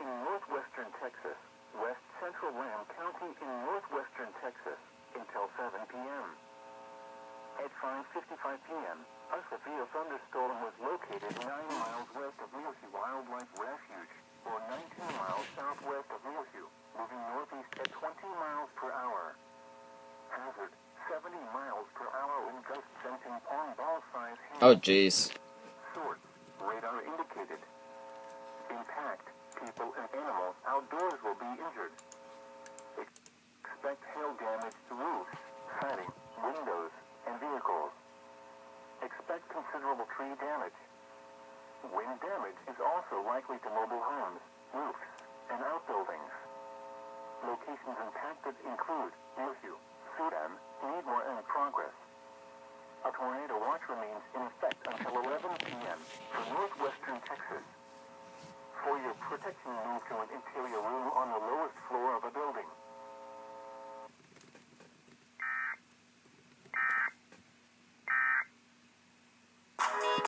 in northwestern Texas, west central Lamb County in northwestern Texas, until 7 p.m. At 5:55 p.m., a severe thunderstorm was located 9 miles west of Muleshoe Wildlife Refuge, or 19 miles southwest of Muleshoe, moving northeast at 20 miles per hour. Hazard, 70 miles per hour wind gusts sending pong ball size hail. Oh, jeez. Source, radar indicated. Impact, people and animals outdoors will be injured. Expect hail damage to roofs, siding, windows, and vehicles. Expect considerable tree damage. Wind damage is also likely to mobile homes, roofs, and outbuildings. Locations impacted include Muleshoe, Sudan, Needmore, and Progress. A tornado watch remains in effect until 11 p.m. for northwestern